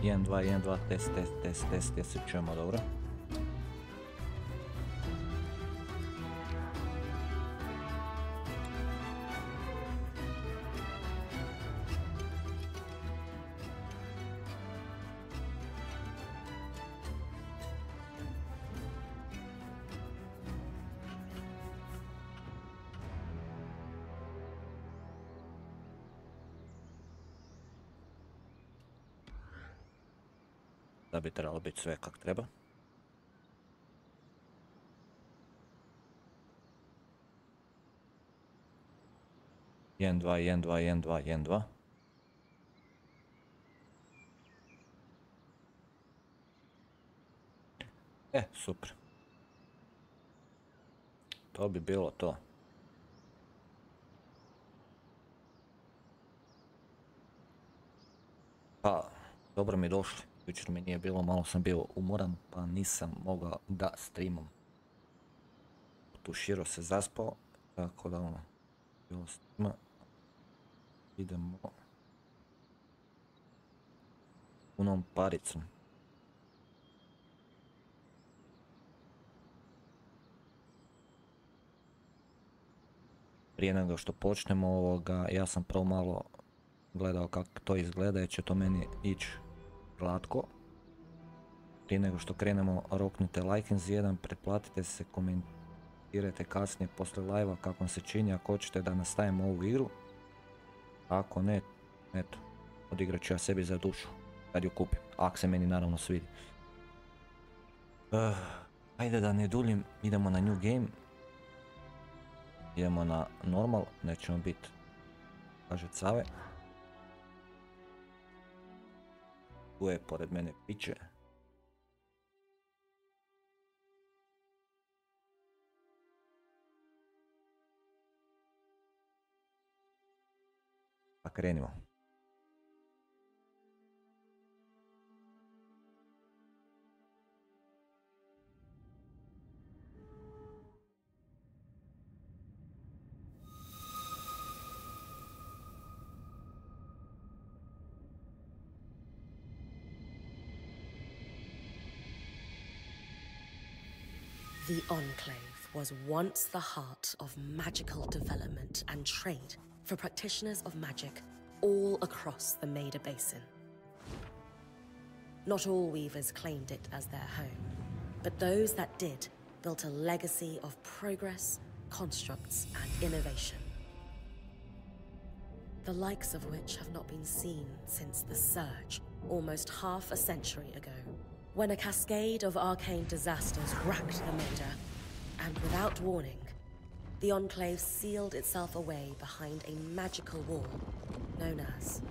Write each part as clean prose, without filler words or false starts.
1, 2, 1, 2, test, se čujemo dobro. Da bi trebalo biti sve kak treba. Jedan, dva, jedan, dva, jedan, dva, jedan, dva. Super. To bi bilo to. Pa, dobro mi došli. Jučer mi nije bilo, malo sam bio umoran, pa nisam mogao da streamam. Tuširo se zaspao, tako da ono, bilo streama. Idemo punom paricom. Prije nego što počnemo ovoga, ja sam prvo malo gledao kako to izgleda, jer će to meni ići glatko. Prije nego što krenemo, roknite like za jedan, pretplatite se, komentirajte kasnije poslije live-a kako vam se čini, ako hoćete da nastavimo ovu igru. Ako ne, eto, odigrat ću ja sebi za dušu kad ju kupim, ako se meni naravno svidi. Ajde da ne duljim, idemo na new game. Idemo na normal, nećemo biti, kaže cave. Tu je pored mene piće. Pa krenimo. The Enclave was once the heart of magical development and trade for practitioners of magic all across the Maida Basin. Not all weavers claimed it as their home, but those that did built a legacy of progress, constructs, and innovation. The likes of which have not been seen since the Surge, almost half a century ago, when a cascade of arcane disasters racked the Maida, and without warning, the Enclave sealed itself away behind a magical wall known as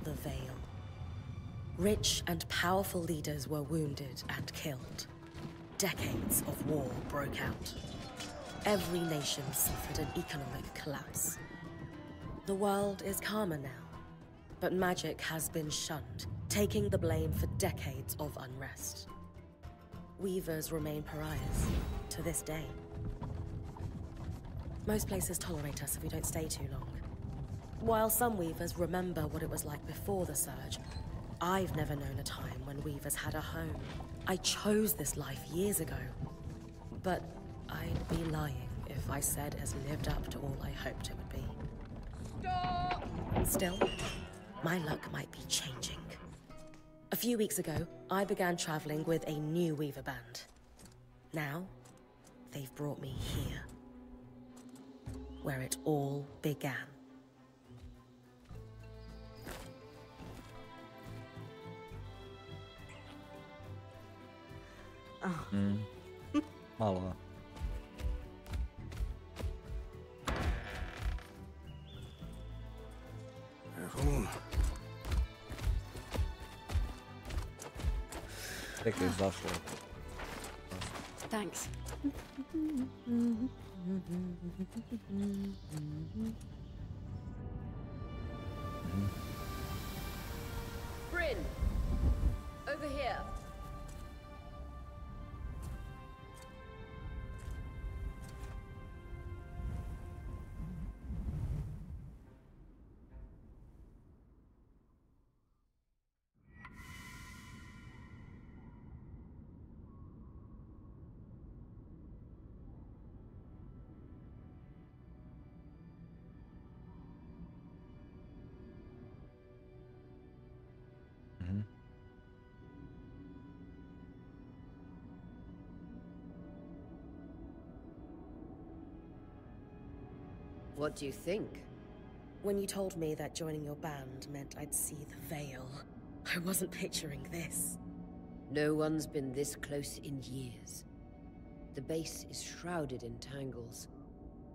the Veil. Rich and powerful leaders were wounded and killed. Decades of war broke out. Every nation suffered an economic collapse. The world is calmer now, but magic has been shunned, taking the blame for decades of unrest. Weavers remain pariahs to this day. Most places tolerate us if we don't stay too long. While some weavers remember what it was like before the Surge, I've never known a time when weavers had a home. I chose this life years ago, but I'd be lying if I said it has lived up to all I hoped it would be. Stop! Still, my luck might be changing. A few weeks ago, I began traveling with a new weaver band. Now, they've brought me here, where it all began. Malo. Tek je izašlo. Thanks. Bryn, over here. What do you think? When you told me that joining your band meant I'd see the veil, I wasn't picturing this. No one's been this close in years. The base is shrouded in tangles.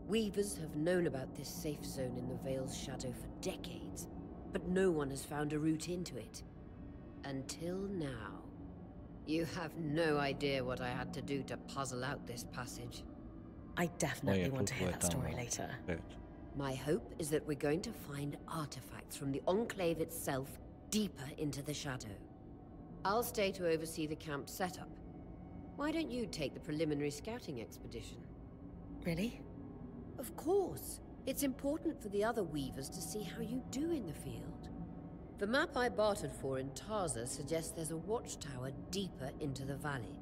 Weavers have known about this safe zone in the Veil's shadow for decades, but no one has found a route into it. Until now. You have no idea what I had to do to puzzle out this passage. I definitely want to hear that story later. My hope is that we're going to find artifacts from the Enclave itself deeper into the shadow. I'll stay to oversee the camp setup. Why don't you take the preliminary scouting expedition? Really? Of course. It's important for the other weavers to see how you do in the field. The map I bartered for in Tarza suggests there's a watchtower deeper into the valley.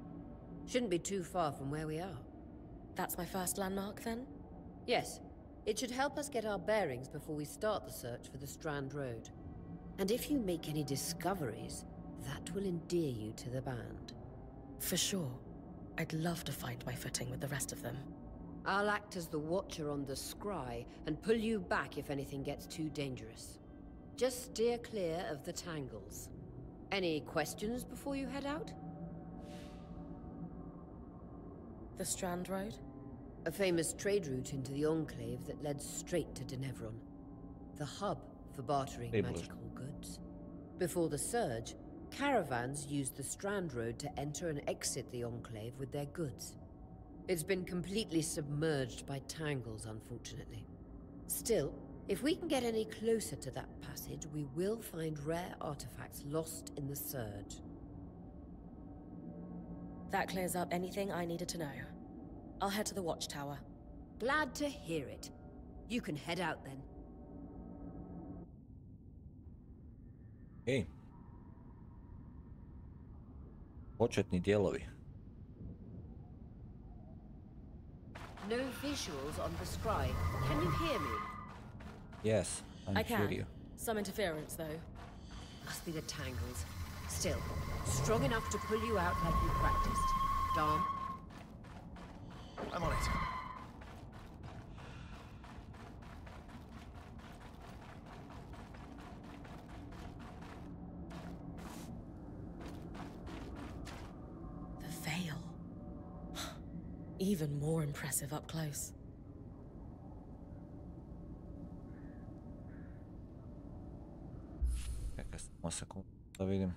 Shouldn't be too far from where we are. That's my first landmark, then? Yes. It should help us get our bearings before we start the search for the Strand Road. And if you make any discoveries, that will endear you to the band. For sure. I'd love to find my footing with the rest of them. I'll act as the watcher on the scry and pull you back if anything gets too dangerous. Just steer clear of the tangles. Any questions before you head out? The Strand Road? A famous trade route into the Enclave that led straight to Denevron. The hub for bartering magical goods. Before the Surge, caravans used the Strand Road to enter and exit the Enclave with their goods. It's been completely submerged by tangles, unfortunately. Still, if we can get any closer to that passage, we will find rare artifacts lost in the Surge. That clears up anything I needed to know. I'll head to the watchtower. Glad to hear it. You can head out then. Ej. Početni dijelovi. No visuals on the scry. Can you hear me? Yes, I hear can. you. Some interference, though. Must be the tangles. Still, strong enough to pull you out like you practiced. Dom? I'm on it. The veil. Even more impressive up close. Čekaj samo sekundu da vidim.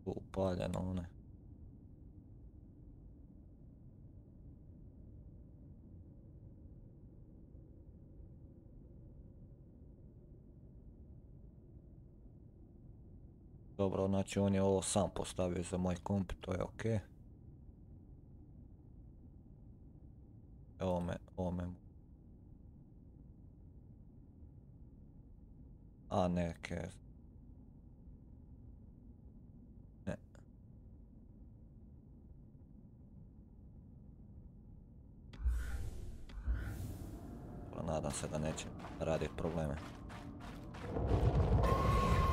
Tu upaljeno one. Dobro, znači on je ovo sam postavio za moj komp, to je ok. Ovo me... A neke... Ne. Nadam se da neće raditi probleme.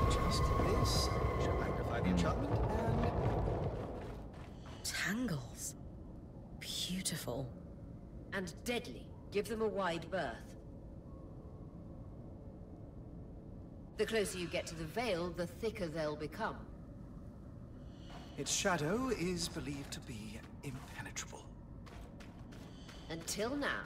Just this. Should magnify the enchantment and... Tangles. Beautiful. And deadly. Give them a wide berth. The closer you get to the Veil, the thicker they'll become. Its shadow is believed to be impenetrable. Until now.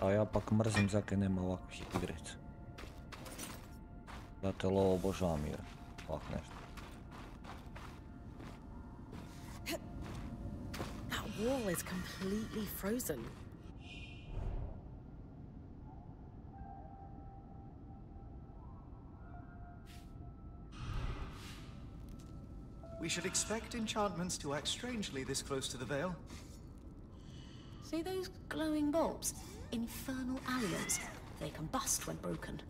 A ja pak mrzim zakaj nema ovakvih igrica. Zato ovo obožavam igre. Ovak nešto. That wall is completely frozen. We should expect enchantments to act strangely this close to the Veil. See those glowing bulbs? Infernal alliums. They combust when broken.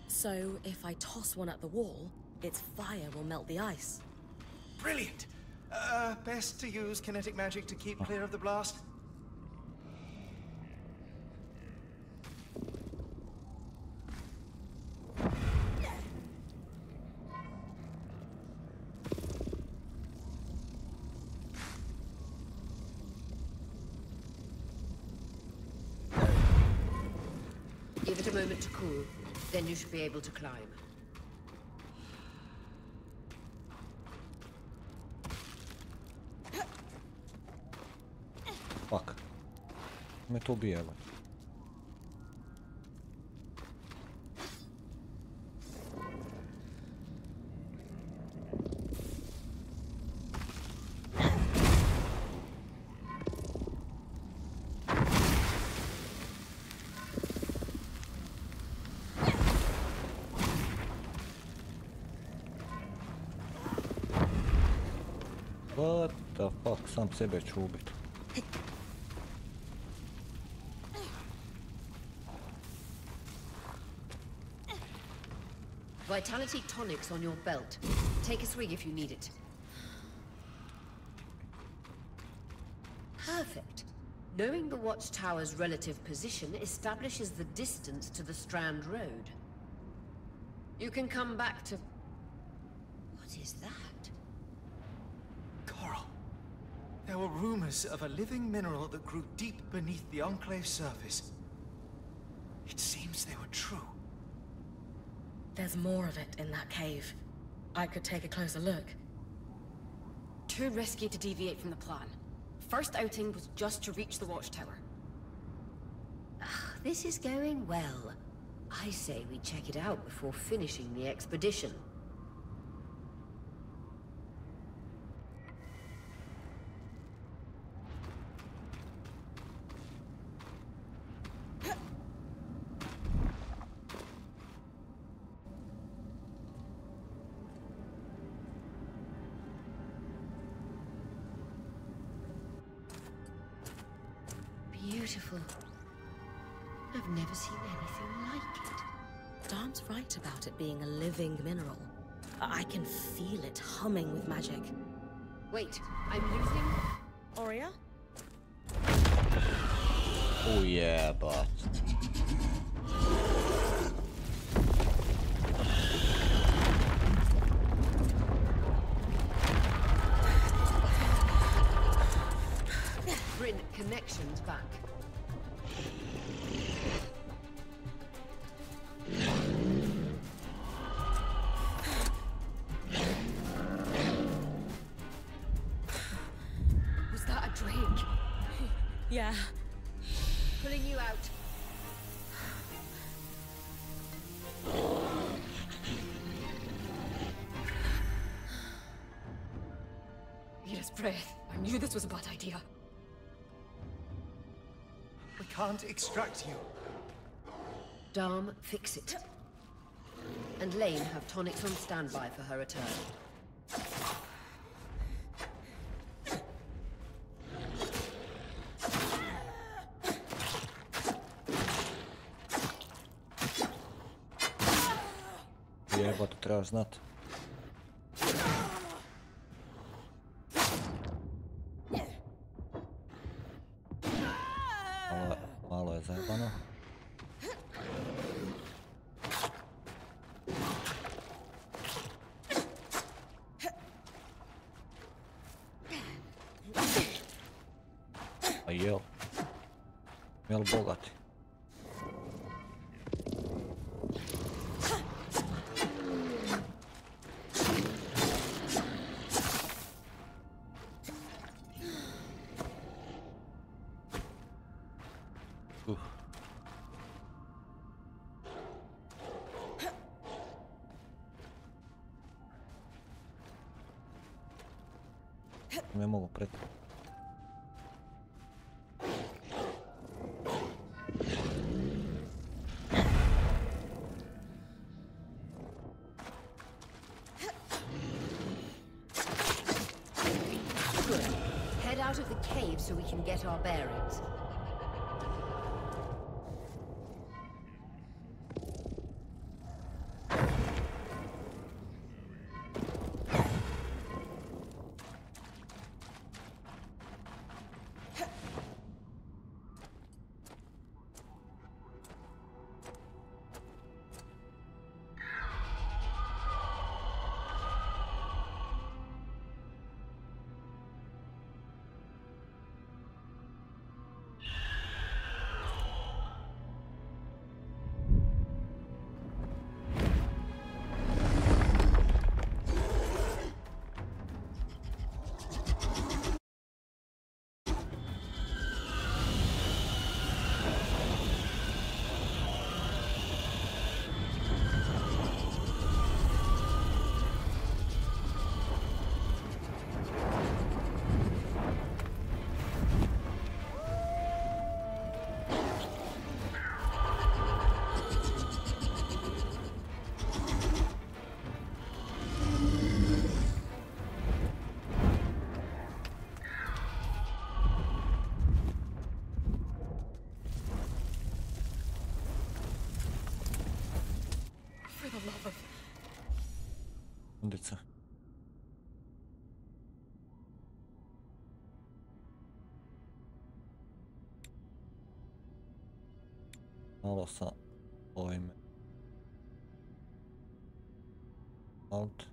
So, if I toss one at the wall, its fire will melt the ice. Brilliant! Best to use kinetic magic to keep clear of the blast. Give it a moment to cool, then you should be able to climb. Fuck. Me to ubije, evo. What the fuck, sam sebe ću ubiti. Vitality tonics on your belt. Take a swig if you need it. Perfect. Knowing the watchtower's relative position establishes the distance to the Strand Road. You can come back to... What is that? Coral. There were rumors of a living mineral that grew deep beneath the Enclave's surface. It seems they were true. There's more of it in that cave. I could take a closer look. Too risky to deviate from the plan. First outing was just to reach the watchtower. This is going well. I say we check it out before finishing the expedition. Beautiful. I've never seen anything like it. Darm's right about it being a living mineral. I can feel it humming with magic. Wait, I'm losing... Aurea? Oh yeah, but... Bryn, connections back. Was that a drake? Yeah. Pulling you out. Yes, breath. I knew this was a bad idea. We can't extract you. Darm, fix it. And Lane have tonics on standby for her return. Jebote, trebaš znat. Malo je zajebano. A jel? Jel bogati? Ne mogu preko. Head out out of the cave so we can get our bearings. Sekundica. Malo sa ovime. Alt.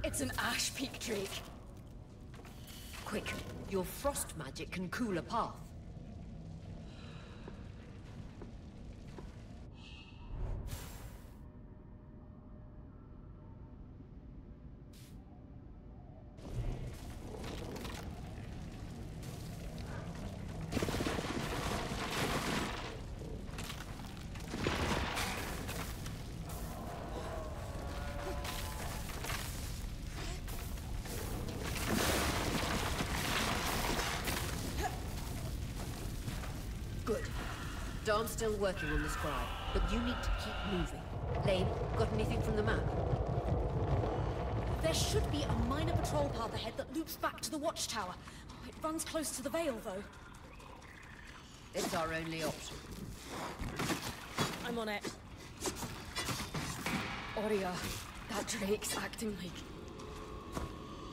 It's an ash peak drake. Quick, your frost magic can cool a path. Dawn's still working on the scribe, but you need to keep moving. Lane, got anything from the map? There should be a minor patrol path ahead that loops back to the watchtower. Oh, it runs close to the Vale, though. It's our only option. I'm on it. Oria, that drake's acting like...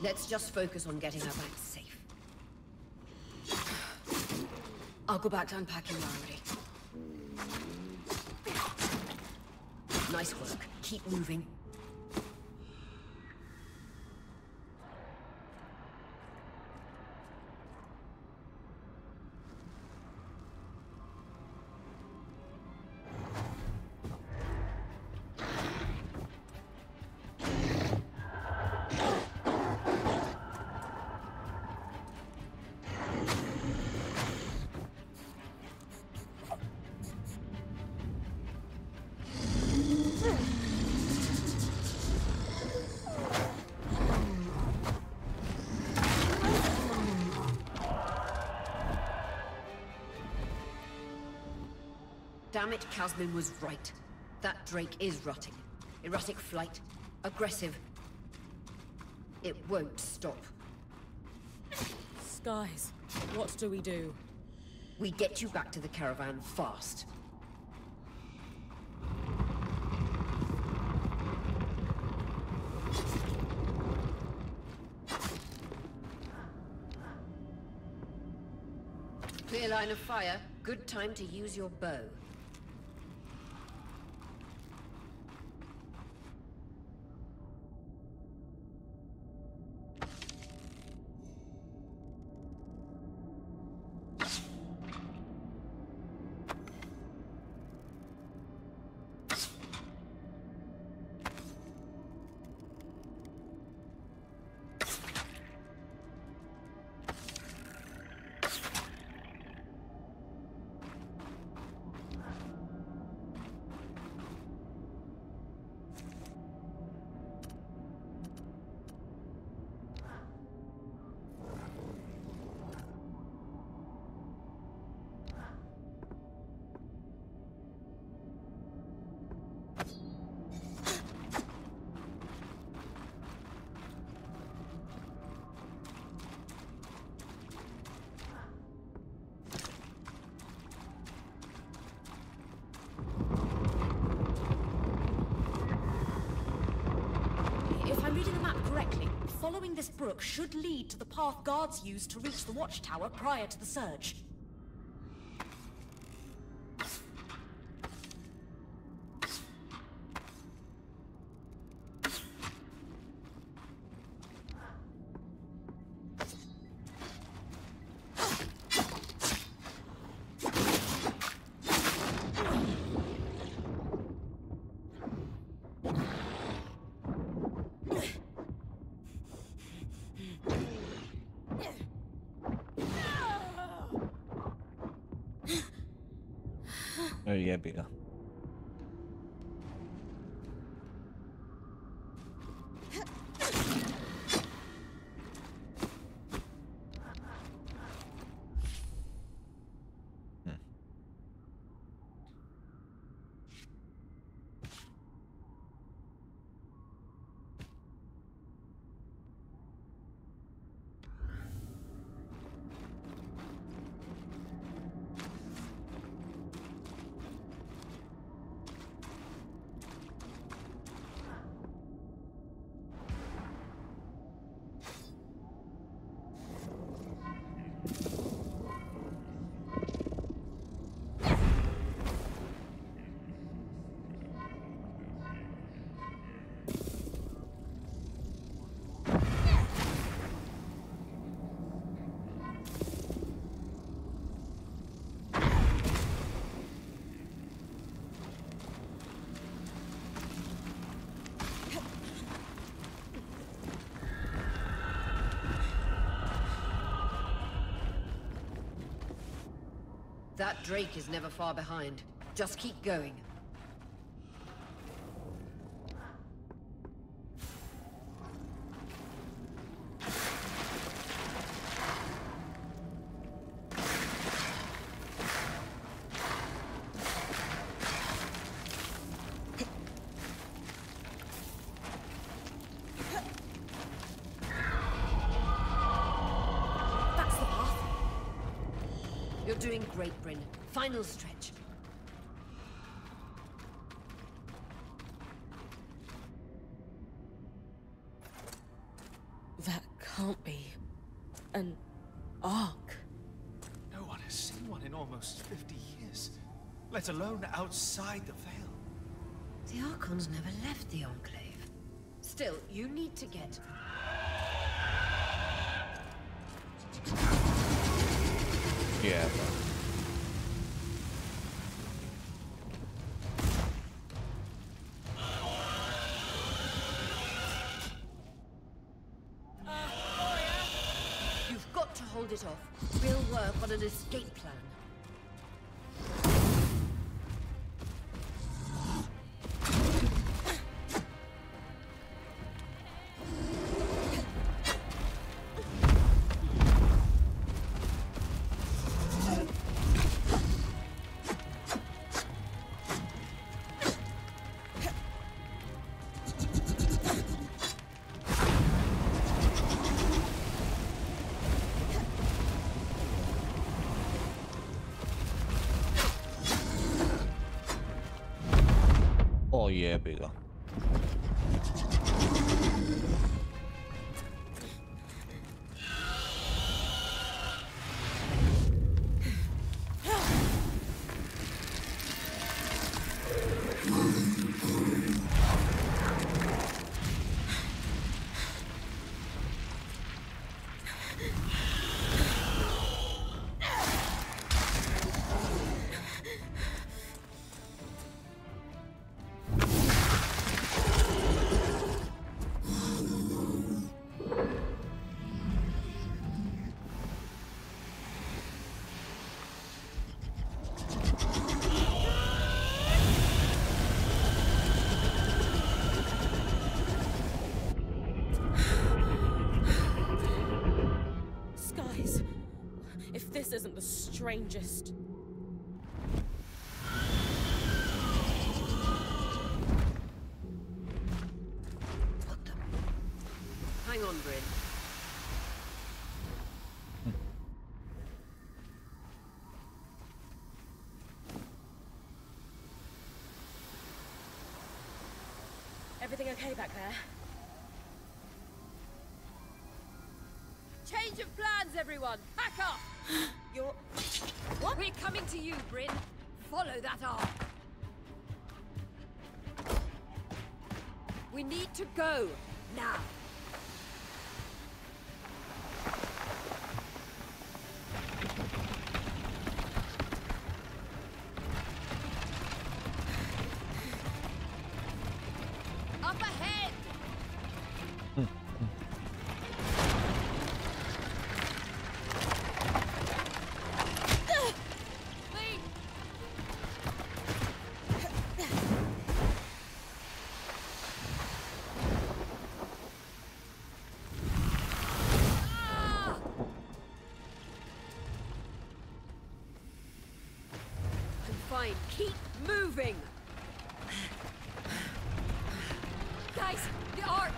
Let's just focus on getting her back safe. I'll go back to unpacking when I'm ready. Nice work. Keep moving. Damn it, Casmin was right. That drake is rotting. Erratic flight. Aggressive. It won't stop. Skies, what do we do? We get you back to the caravan fast. Clear line of fire. Good time to use your bow. If I'm reading the map correctly, following this brook should lead to the path guards used to reach the watchtower prior to the surge. Jebi ga. That Drake is never far behind. Just keep going. You're doing great, Bryn. Final stretch. That can't be an ark. No one has seen one in almost 50 years, let alone outside the Veil. The Archons never left the Enclave. Still, you need to get... Yeah, You've got to hold it off. We'll work on an escape plan. O jebi ga. This isn't the strangest. What the... Hang on, Bryn. Everything okay back there? Change of plans, everyone! Pack up! You're... What? We're coming to you, Bryn. Follow that arm. We need to go, now. Up ahead! Fine, keep moving! Guys, the arc!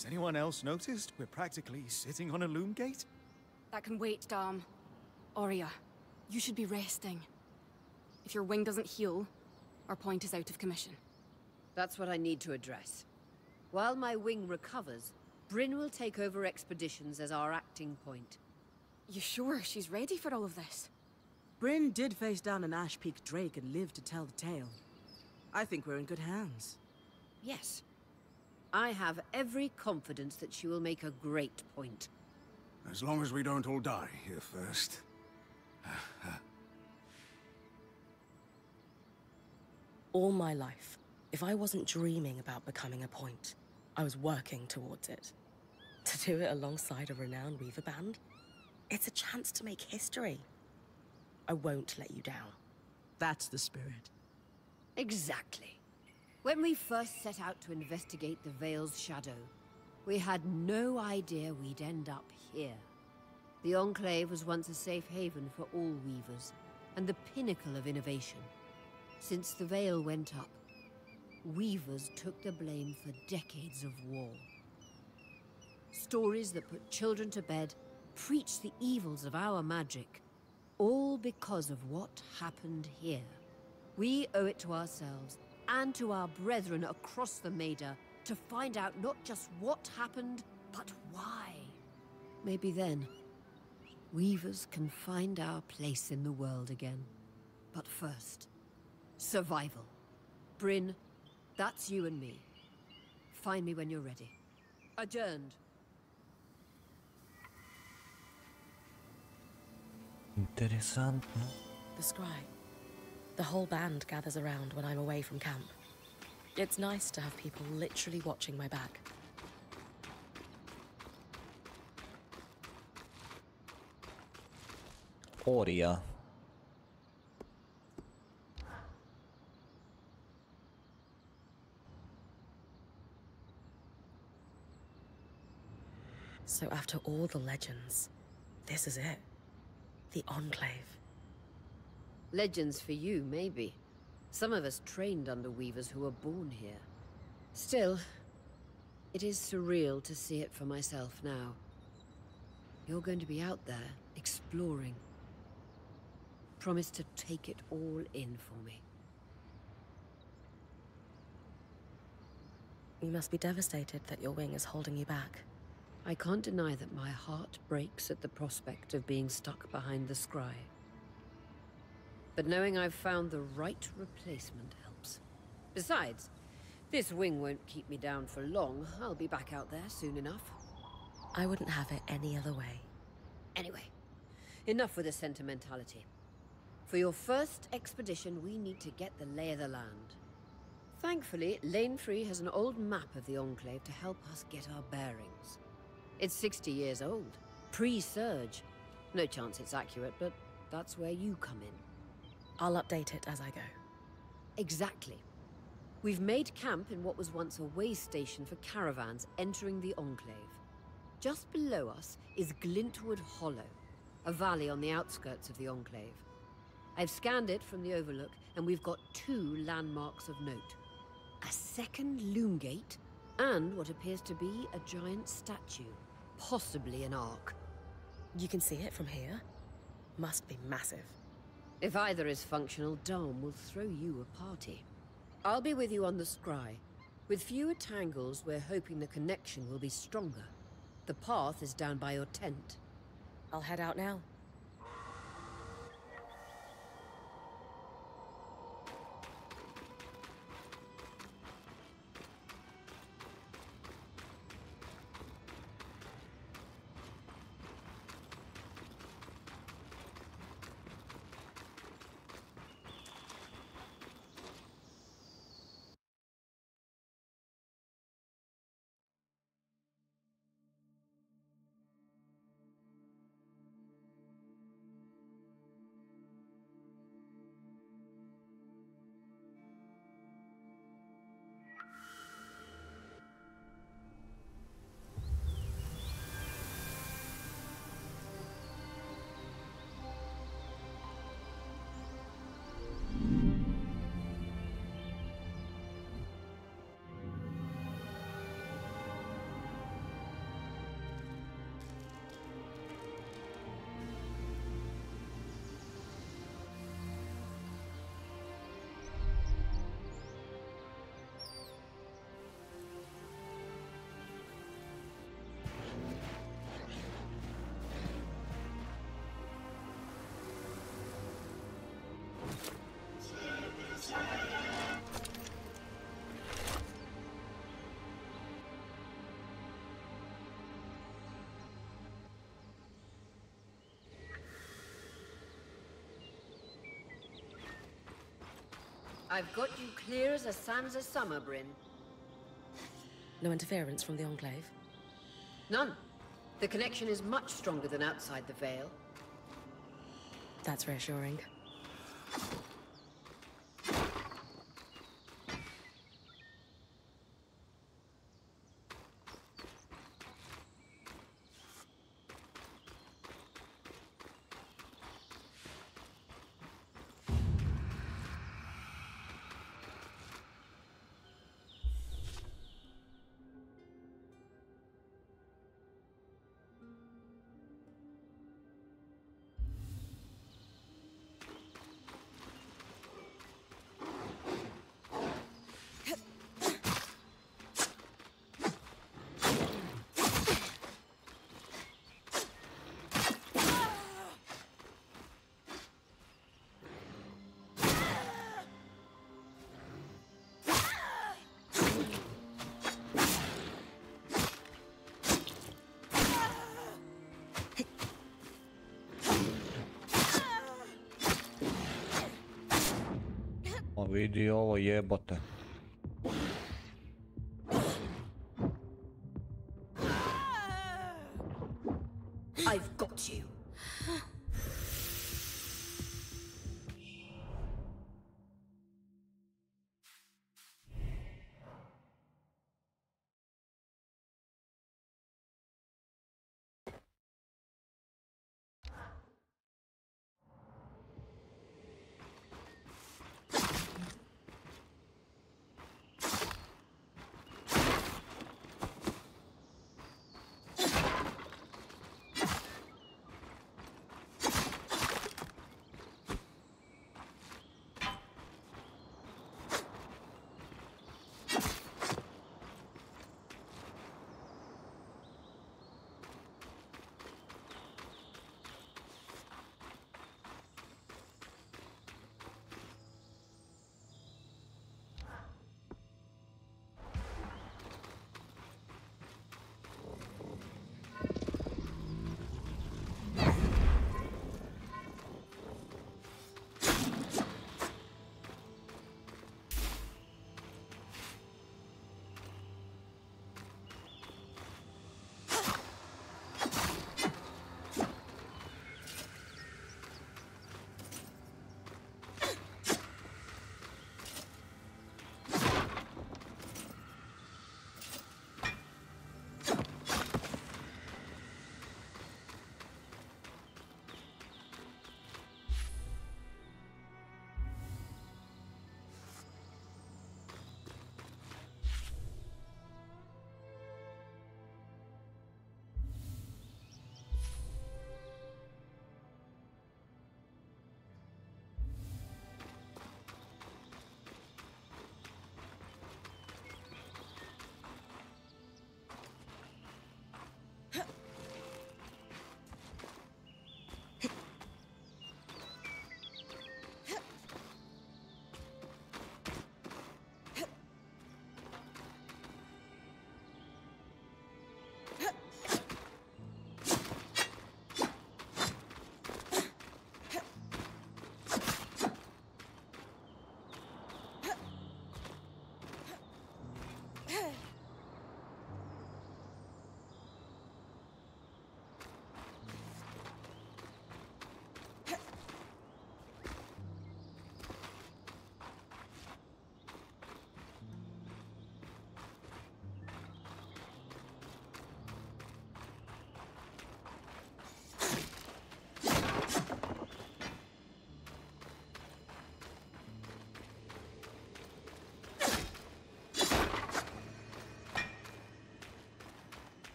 Has anyone else noticed we're practically sitting on a loom gate? That can wait, Dom. Aurea, you should be resting. If your wing doesn't heal, our point is out of commission. That's what I need to address. While my wing recovers, Bryn will take over expeditions as our acting point. You sure she's ready for all of this? Bryn did face down an Ash Peak Drake and lived to tell the tale. I think we're in good hands. Yes. I have every confidence that she will make a great point. As long as we don't all die here first. All my life, if I wasn't dreaming about becoming a point, I was working towards it. To do it alongside a renowned weaver band, it's a chance to make history. I won't let you down. That's the spirit. Exactly. When we first set out to investigate the Veil's shadow, we had no idea we'd end up here. The Enclave was once a safe haven for all weavers, and the pinnacle of innovation. Since the Veil went up, weavers took the blame for decades of war. Stories that put children to bed, preached the evils of our magic, all because of what happened here. We owe it to ourselves and to our brethren across the Maida to find out not just what happened, but why. Maybe then, weavers can find our place in the world again. But first, survival. Bryn, that's you and me. Find me when you're ready. Adjourned. Interessantno. The scry. The whole band gathers around when I'm away from camp. It's nice to have people literally watching my back. Orija. So after all the legends, this is it. The Enclave. Legends for you, maybe. Some of us trained under weavers who were born here. Still, it is surreal to see it for myself now. You're going to be out there, exploring. Promise to take it all in for me. You must be devastated that your wing is holding you back. I can't deny that my heart breaks at the prospect of being stuck behind the scry. But knowing I've found the right replacement helps. Besides, this wing won't keep me down for long. I'll be back out there soon enough. I wouldn't have it any other way. Anyway, enough with the sentimentality. For your first expedition, we need to get the lay of the land. Thankfully, Lane 3 has an old map of the Enclave to help us get our bearings. It's 60 years old, pre-Surge. No chance it's accurate, but that's where you come in. I'll update it as I go. Exactly. We've made camp in what was once a way station for caravans entering the Enclave. Just below us is Glintwood Hollow, a valley on the outskirts of the Enclave. I've scanned it from the overlook, and we've got 2 landmarks of note. A second loom gate, and what appears to be a giant statue, possibly an ark. You can see it from here? Must be massive. If either is functional, Dom will throw you a party. I'll be with you on the scry. With fewer tangles, we're hoping the connection will be stronger. The path is down by your tent. I'll head out now. I've got you clear as a sands of summer, Bryn. No interference from the Enclave? None. The connection is much stronger than outside the Vale. That's reassuring. Pa vidi ovo, jebote. I've got you.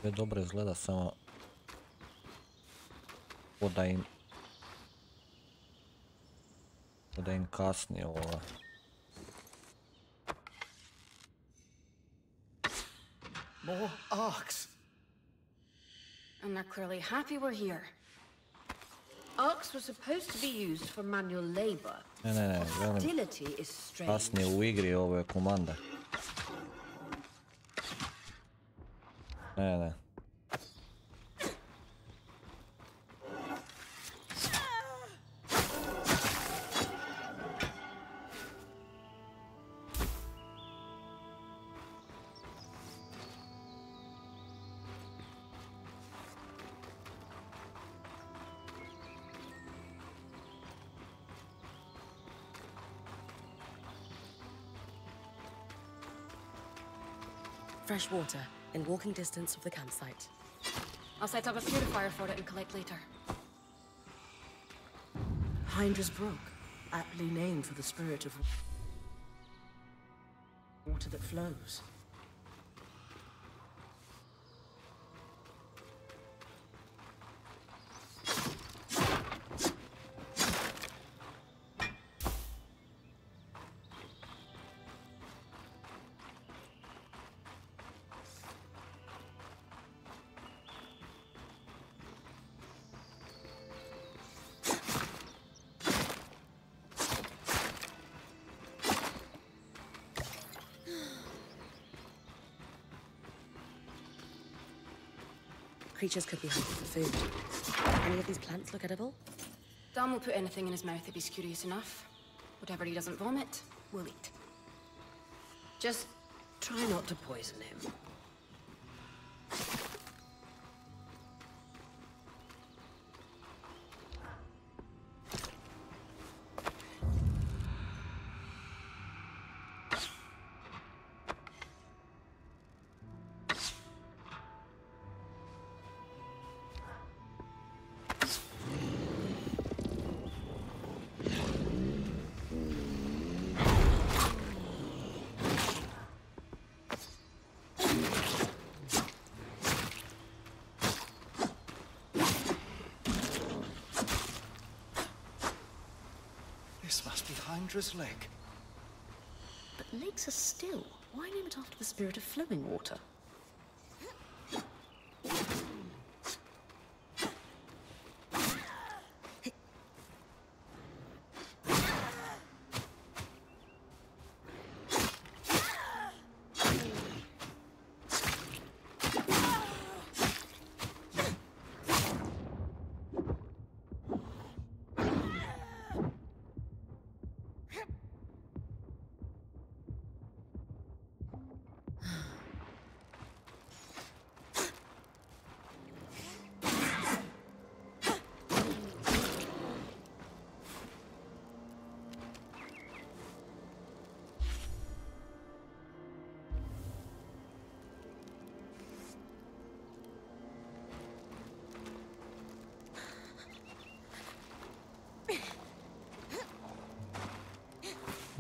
Sve dobro izgleda, samo da im kasni ovoga. More arcs. And they're clearly happy we're here. Arcs were supposed to be used for manual labor. Ne, velim, Hostility is strange. kasnije u igri ovo je komanda. Ne. Fresh water in walking distance of the campsite. I'll set up a purifier for it and collect later. Hydra's Brook, aptly named for the spirit of water that flows. Creatures could be hunted for food. Any of these plants look edible? Dan will put anything in his mouth if he's curious enough. Whatever he doesn't vomit, we'll eat. Just try not to poison him. This must be Hydra's leg. But lakes are still. Why name it after the spirit of flowing water?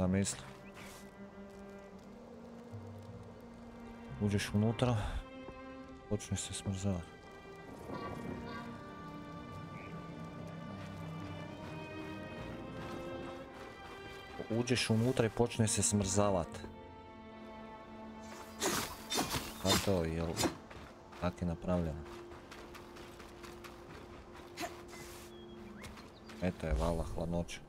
Da mislim. Uđeš unutra, počneš se smrzavati. Uđeš unutra i počne se smrzavati. Pa to, jel? Tak je napravljeno. Eto je vala hladnoća.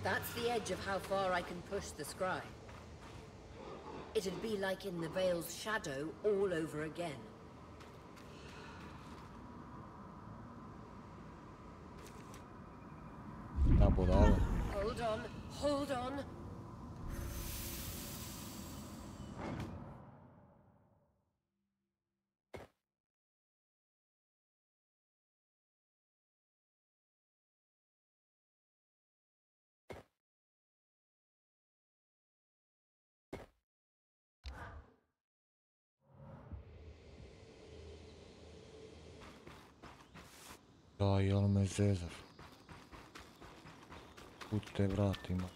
That's the edge of how far I can push the scry. It'd be like in the Veil's shadow all over again. Hold on, hold on. Da, jel me zezaš? Kud te vratimo?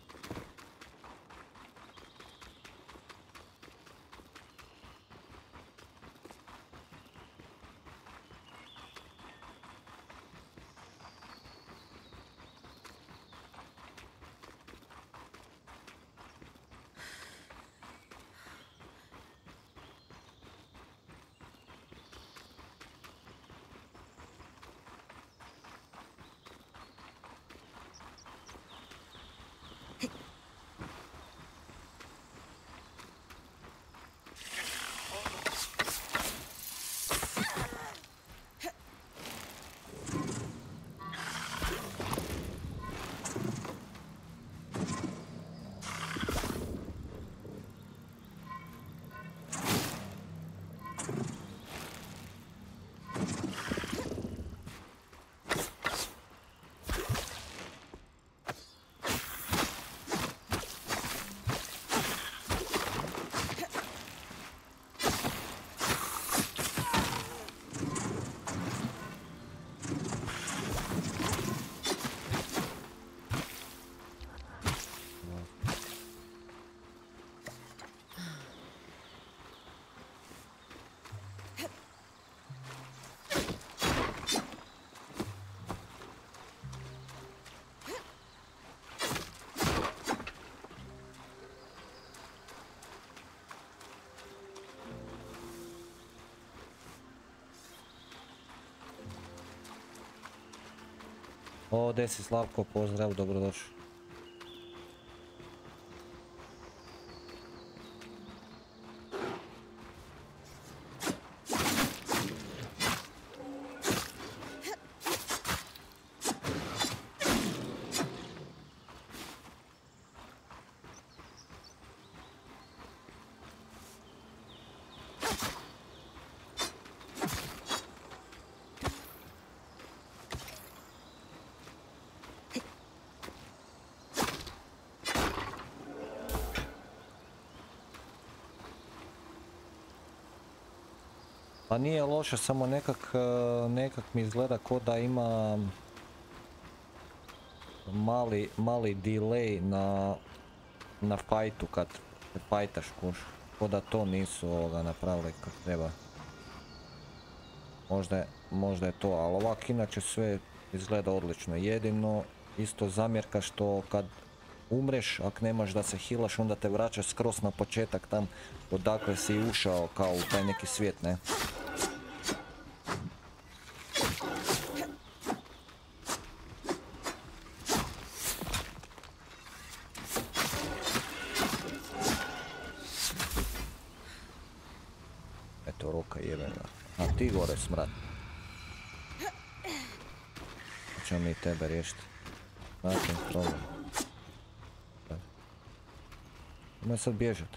O, gdje si Slavko, pozdrav, dobrodošao. Pa nije loše, samo nekak mi izgleda ko da ima mali delay na fajtu kad se fajtaš, kuš. Ko da to nisu napravili kako treba. Možda je to, ali ovak inače sve izgleda odlično. Jedino isto zamjerka što kad umreš, ako nemaš da se healaš, onda te vraćaš skroz na početak tam odakle si ušao kao u taj neki svijet, ne? Eto roka jebena. A ti gore smrad. Hoćemo mi tebe riješiti. Znači problem. Nemoj sad bježat.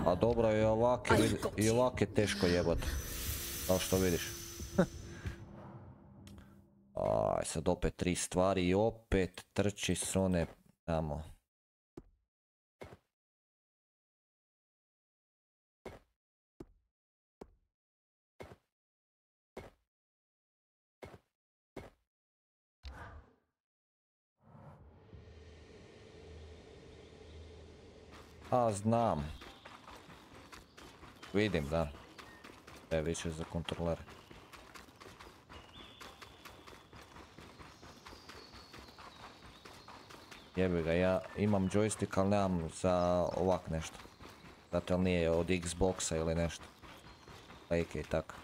A dobro je i ovak je teško jebat. Kao što vidiš. Aj, sad opet 3 stvari i opet trči s one tamo. A znam. Vidim, da. Da je više za kontroler. Jebi ga, ja imam joystick, ali nemam za ovak nešto. Zato nije od Xboxa ili nešto. Lejke i tako.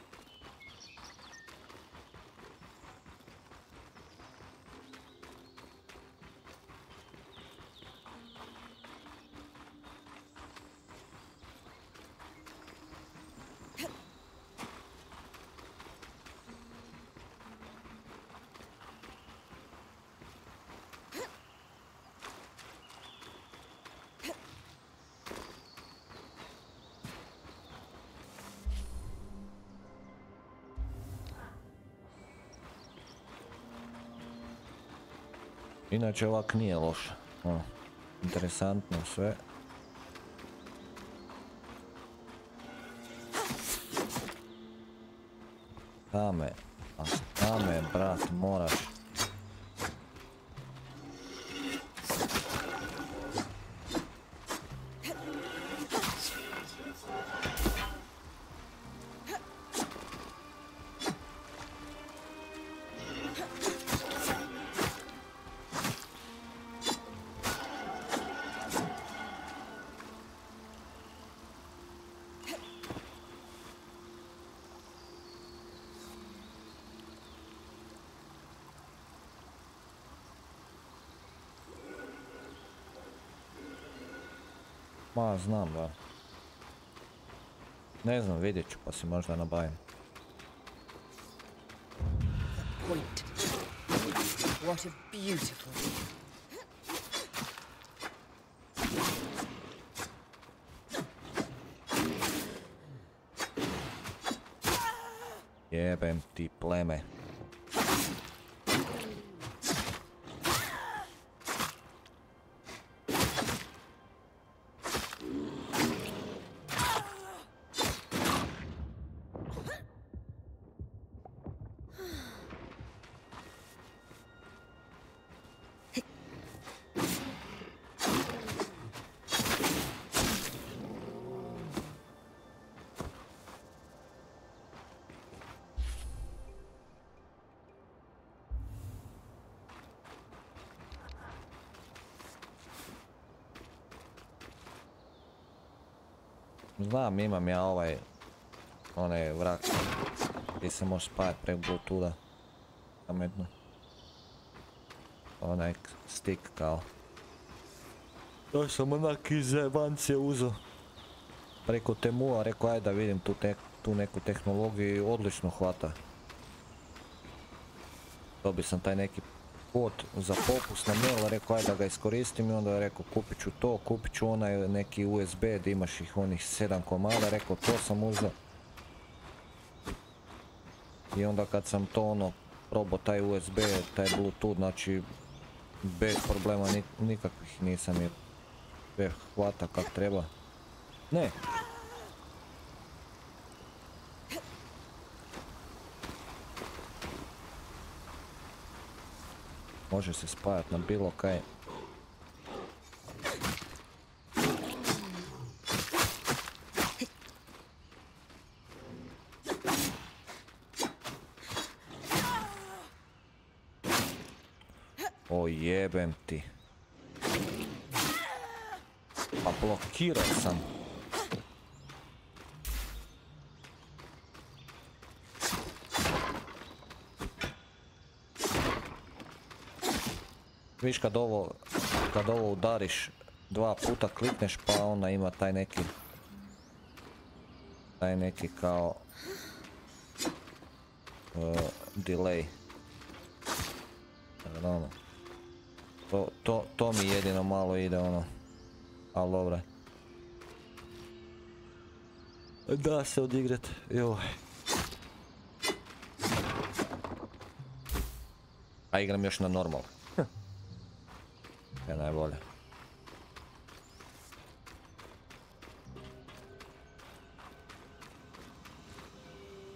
Inače ovak nije loš. Interesantno sve. Tame, brat, moraš. Ma, znam, da. Ne znam, vidjet ću, pa si možda nabavim. Point. What a beautiful. Jebem ti pleme. Znam, imam ja onaj vrak gdje se može spajati preko Bluetootha. Pametno. Onaj stick kao. To sam onak iz Evancije uzeo. Preko Temua, rekao aj da vidim tu neku tehnologiju i odlično hvata. Dobio sam taj neki kod za popust na mail, rekao aj da ga iskoristim i onda je rekao kupit ću to, kupit ću onaj neki USB gdje imaš ih onih 7 komada, rekao to sam uzeo. I onda kad sam to probao taj USB, taj Bluetooth, znači bez problema nikakvih nisam je sve hvata kak treba. Ne! Može se spajati na bilo kaj. O jebem ti. Pa blokirao sam. Viš kad ovo udariš 2 puta klikneš pa ona ima taj neki kao delay. To mi jedino malo ide ali dobro. Da se odigrat, joj. A igram još na normal. Je najbolje.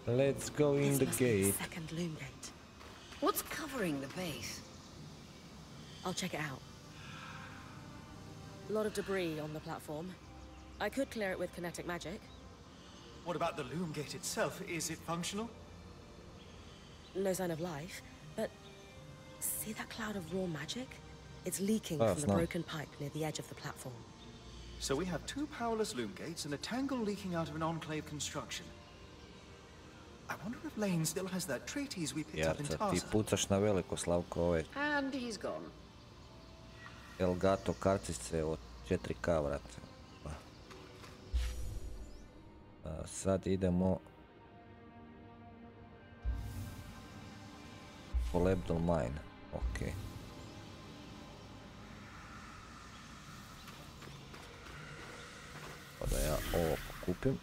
Let's go in the gate. Second loom gate. What's covering the base? I'll check it out. A lot of debris on the platform. I could clear it with kinetic magic. What about the loom gate itself? Is it functional? No sign of life, but see that cloud of raw magic? It's leaking from the broken pipe near the edge of the platform. So we have two powerless loom gates and a tangle leaking out of an enclave construction. I wonder if Lane still has that treatise we picked up in Ti Tarsa. pucaš na veliko, Slavko, ove And he's gone. Elgato kartice od 4K, vrate. Sad idemo po Labdel Mine, ok. Pa da ja ovo kupim.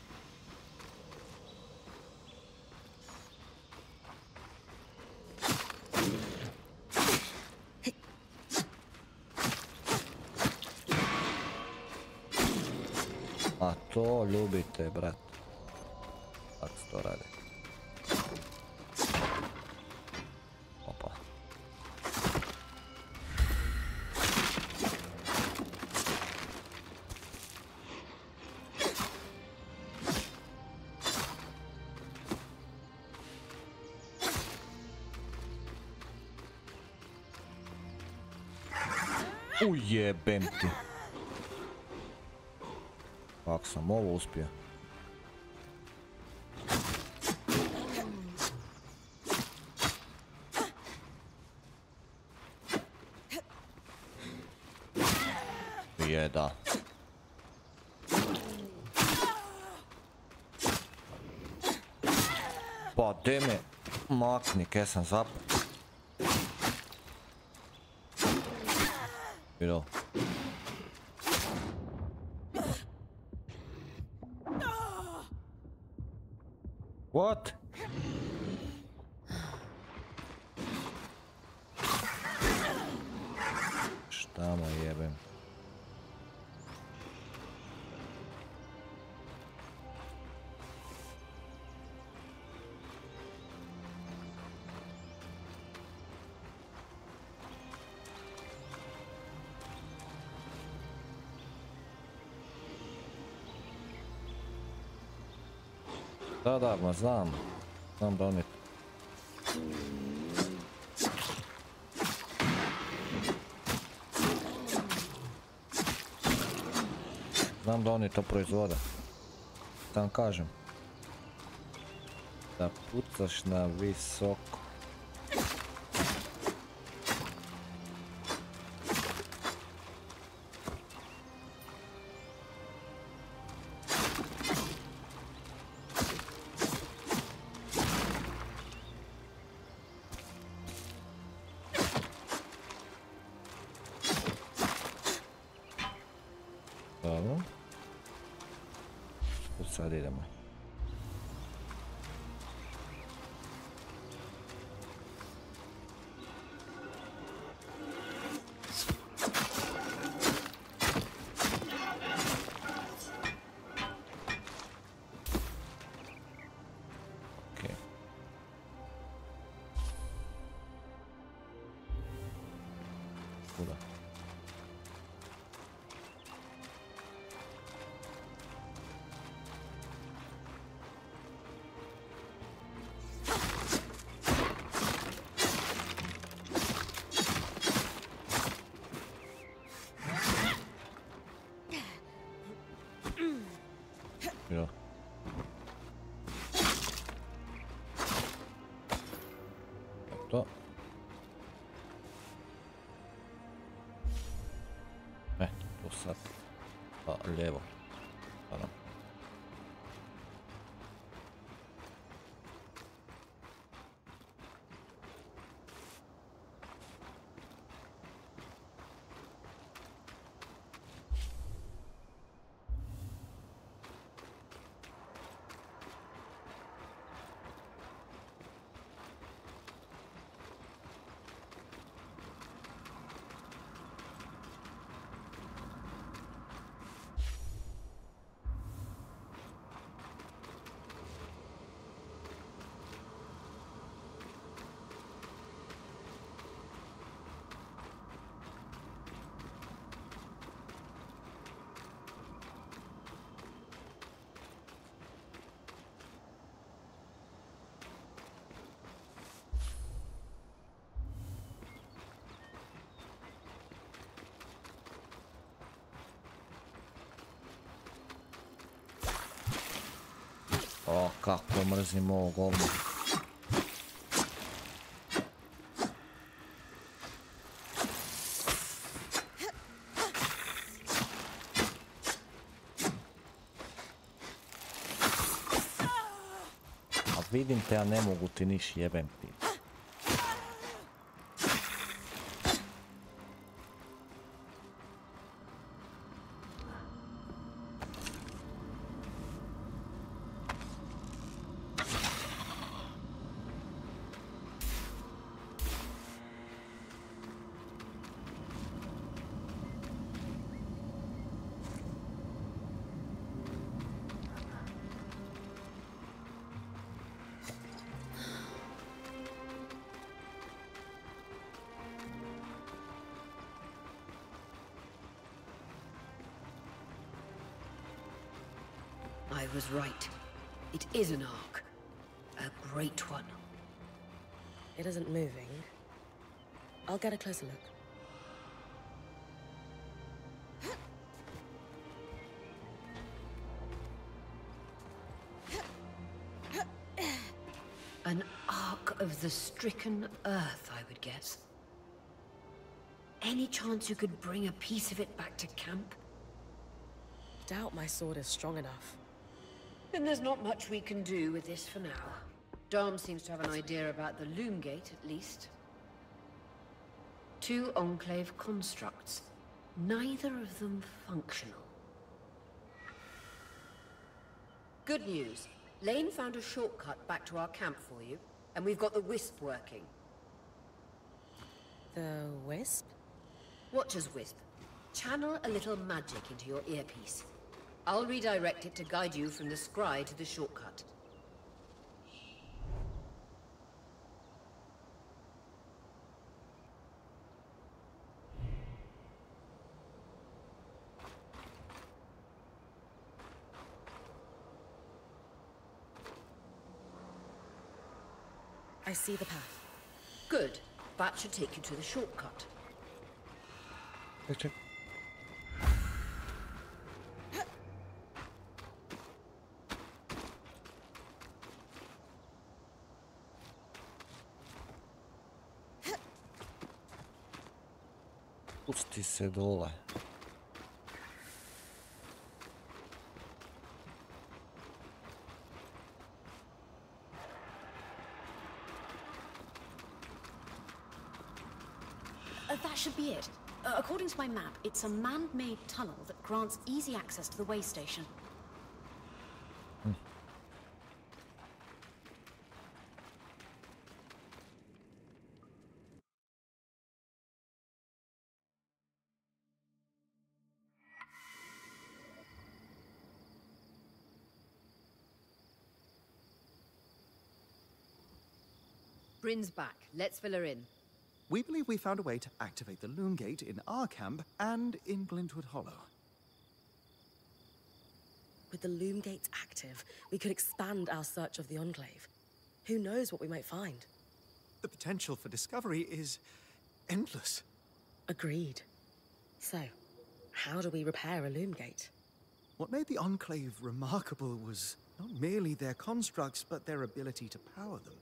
A to ljubite, brat. Kako se to radi? Opa. Ujebem ti. Kako sam ovo uspio? Je, da. Pa, de me makni, kaj sam zapao. Vidio. What? Šta mu jebem? Da, ma znam. Znam da oni... Znam da oni to proizvode. Da vam kažem. Da pucaš na visoko. Dobro. Sad idemo. Ja. To. Tu sad. Pa lijevo. Hvala. Kako mrzim ovog ovdje. A vidim te, a ne mogu ti niš, jebem ti. I was right. It is an ark. A great one. It isn't moving. I'll get a closer look. An ark of the stricken earth, I would guess. Any chance you could bring a piece of it back to camp? Doubt my sword is strong enough. Then there's not much we can do with this for now. Dom seems to have an idea about the loom gate, at least. 2 Enclave constructs, neither of them functional. Good news. Lane found a shortcut back to our camp for you, and we've got the Wisp working. The Wisp? Watch as Wisp. Channel a little magic into your earpiece. I'll redirect it to guide you from the scry to the shortcut. I see the path. Good. That should take you to the shortcut. Okay. Pusti se dole. That should be it. According to my map, it's a man-made tunnel that grants easy access to the way station. Bryn's back. Let's fill her in. We believe we found a way to activate the loom gate in our camp and in Glintwood Hollow. With the loom gates active, we could expand our search of the Enclave. Who knows what we might find? The potential for discovery is endless. Agreed. So, how do we repair a loom gate? What made the Enclave remarkable was not merely their constructs, but their ability to power them.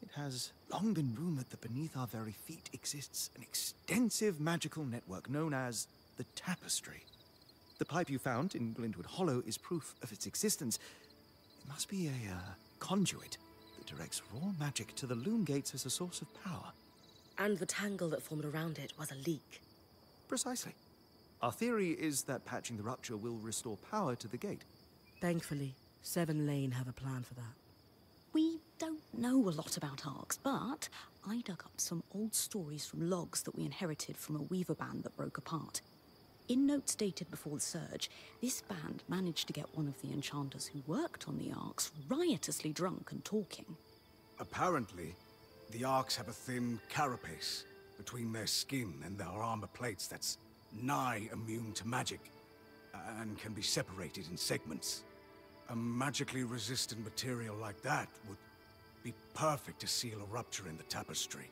It has long been rumored that beneath our very feet exists an extensive magical network known as the Tapestry. The pipe you found in Glintwood Hollow is proof of its existence. It must be a conduit that directs raw magic to the loom gates as a source of power. And the tangle that formed around it was a leak. Precisely. Our theory is that patching the rupture will restore power to the gate. Thankfully, Seven Lane have a plan for that. We don't know a lot about arcs, but I dug up some old stories from logs that we inherited from a weaver band that broke apart. In notes dated before the Surge, this band managed to get one of the enchanters who worked on the arcs riotously drunk and talking. Apparently, the arcs have a thin carapace between their skin and their armor plates that's nigh immune to magic, and can be separated in segments. A magically resistant material like that would be perfect to seal a rupture in the tapestry.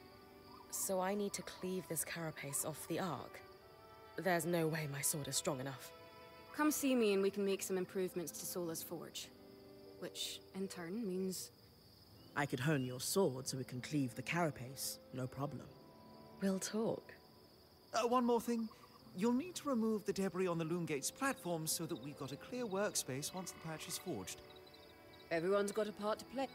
So I need to cleave this carapace off the arc? There's no way my sword is strong enough. Come see me and we can make some improvements to Sola's forge. which in turn means... I could hone your sword so we can cleave the carapace, no problem. We'll talk. One more thing. You'll need to remove the debris on the loom gate's platform so that we've got a clear workspace once the patch is forged. Everyone's got a part to play.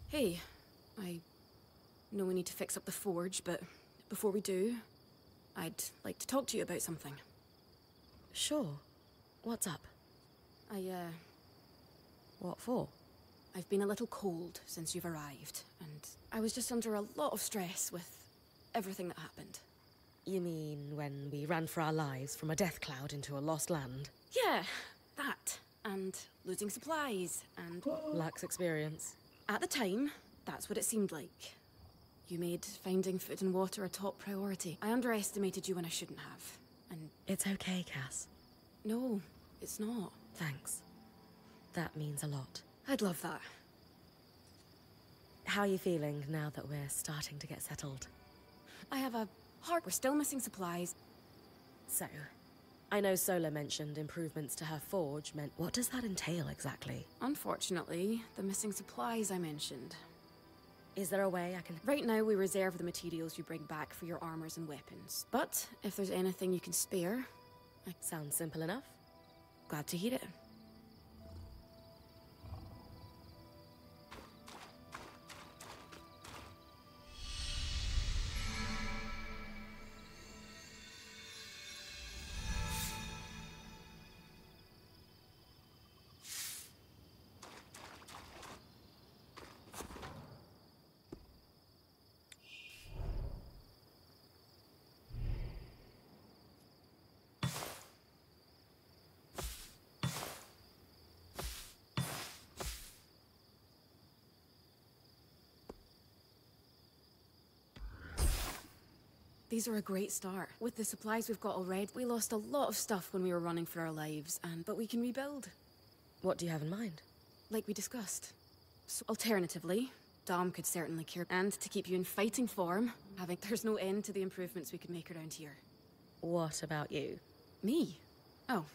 Hey, I know we need to fix up the forge, but before we do, I'd like to talk to you about something. Sure. What's up? What for? I've been a little cold since you've arrived, and I was just under a lot of stress with everything that happened. You mean when we ran for our lives from a death cloud into a lost land? Yeah, that. And losing supplies, and... Lacks experience. At the time, that's what it seemed like. You made finding food and water a top priority. I underestimated you when I shouldn't have, and... It's okay, Cass. No, it's not. Thanks. That means a lot. I'd love that. How are you feeling now that we're starting to get settled? I have a heart. We're still missing supplies. So, I know Sola mentioned improvements to her forge meant... What does that entail exactly? Unfortunately, the missing supplies I mentioned. Is there a way I can... Right now, we reserve the materials you bring back for your armors and weapons. But, if there's anything you can spare... Sounds simple enough. Glad to hear it. These are a great start. With the supplies we've got already, we lost a lot of stuff when we were running for our lives, but we can rebuild. What do you have in mind? Like we discussed. So alternatively, Dom could certainly cure, and to keep you in fighting form, there's no end to the improvements we could make around here. What about you? Me? Oh,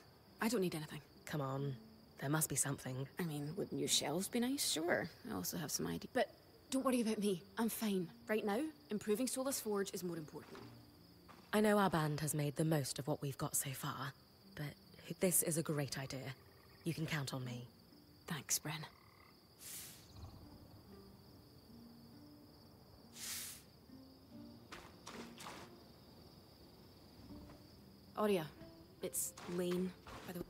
I don't need anything. Come on, there must be something. I mean, would new shelves be nice? Sure. I also have some ideas. But don't worry about me. I'm fine. Right now, improving Sola's forge is more important. I know our band has made the most of what we've got so far, but this is a great idea. You can count on me. Thanks, Bren. Aurea, it's Lane, by the way.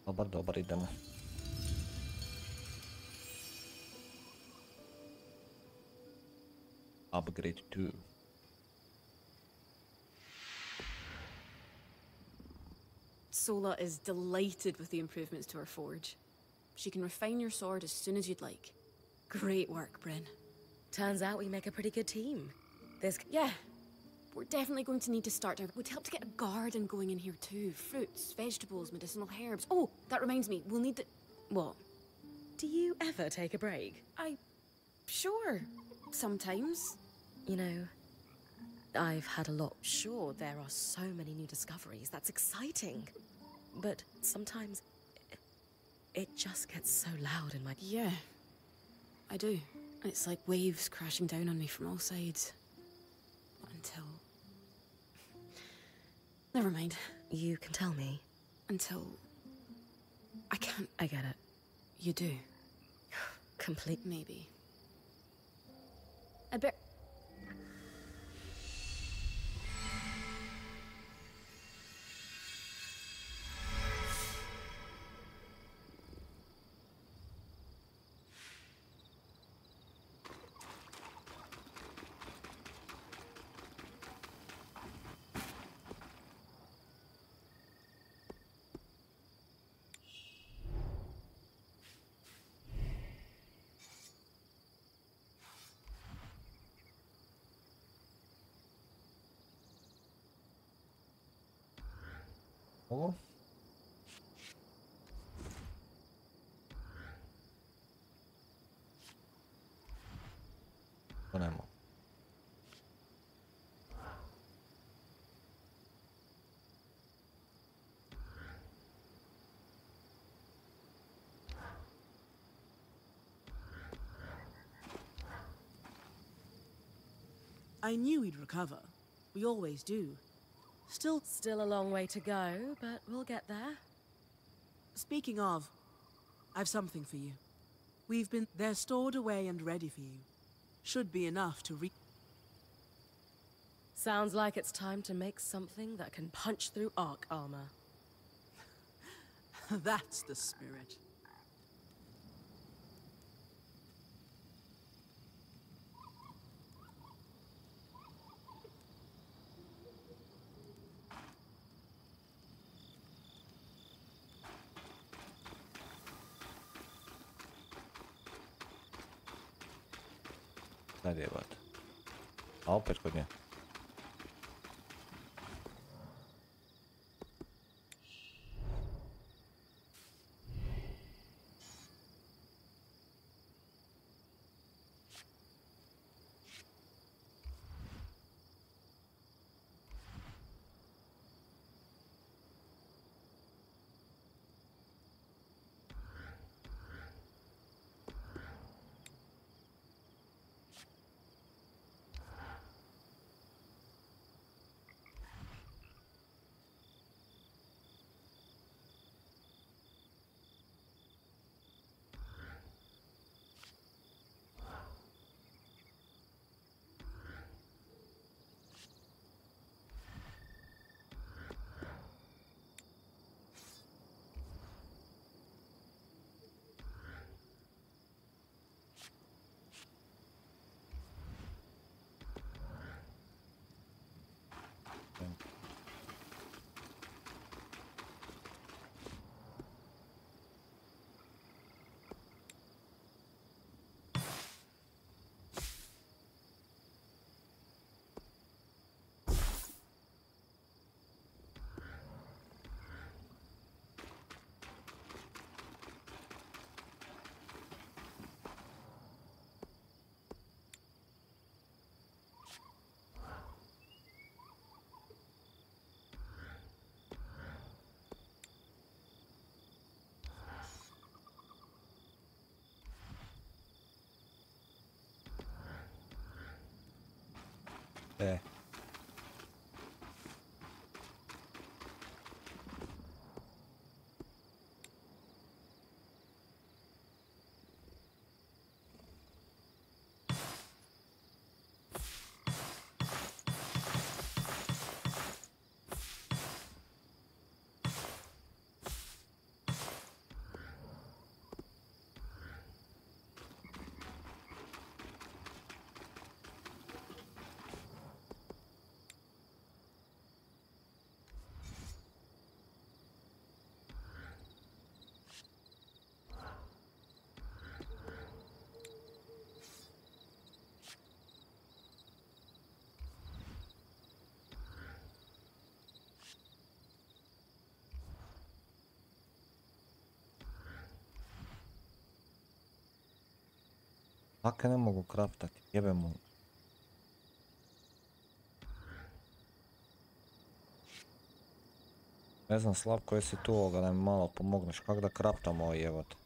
Dobar, idemo. Upgrade 2. Sola is delighted with the improvements to her forge. She can refine your sword as soon as you'd like. Great work, Bryn. Turns out we make a pretty good team. Yeah. We're definitely going to need to start our... Would help to get a garden going in here too. Fruits, vegetables, medicinal herbs. Oh, that reminds me. We'll need the... What? Do you ever take a break? Sure. Sometimes. You know, I've had a lot. Sure, there are so many new discoveries. That's exciting. But sometimes... It just gets so loud in my... Yeah. I do. It's like waves crashing down on me from all sides. Until... Never mind. You can tell me. Until... I can't... I get it. You do. Complete... Maybe. I bet... Ovo. To ne mogu. I knew we'd recover. We always do. Still a long way to go, but we'll get there. Speaking of, I've something for you. They're stored away and ready for you. Should be enough to Sounds like it's time to make something that can punch through arc armor. That's the spirit. Sad jebate. A opet kod nje. Lake ne mogu kraftati, jebe mu. Ne znam Slav koji si tu ovoga da mi malo pomogneš, kako da kraftam ovo jebote.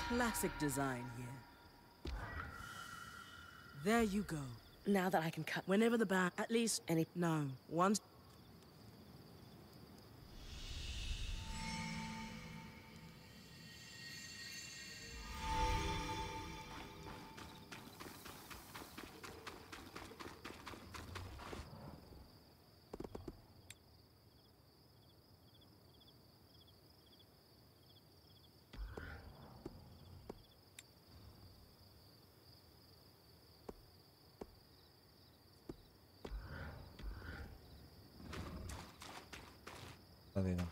Classic design here. There you go. Now that I can cut Whenever the back, at least any. No, once. Da vidim.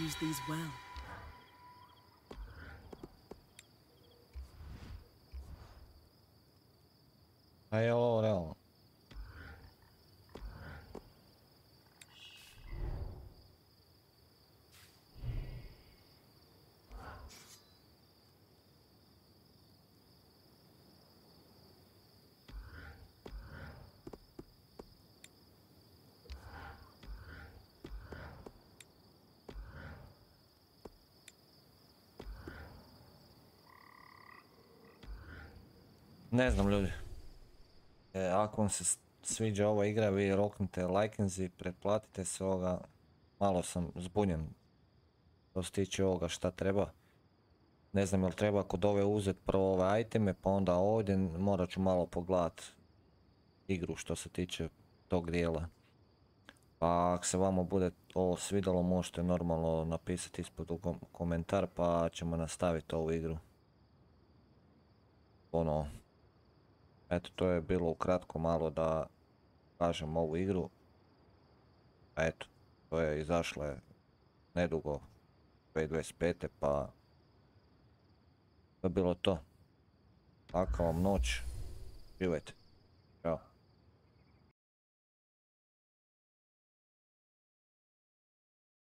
Use these well. A je ovo realno? Ne znam ljudi. Ako vam se sviđa ova igra, vi roknite lajkenzi, pretplatite se ovoga. Malo sam zbunjen što se tiče ovoga šta treba. Ne znam jel treba kod ove uzeti prvo ove iteme, pa onda ovdje morat ću malo pogledat igru što se tiče tog dijela. Pa ako se vama bude ovo svidjelo, možete normalno napisati ispod komentar, pa ćemo nastaviti ovu igru. Ono, eto, to je bilo ukratko malo da kažem ovu igru. Eto, to je izašlo nedugo, 2025. pa to je bilo to. Laka vam noć, živajte.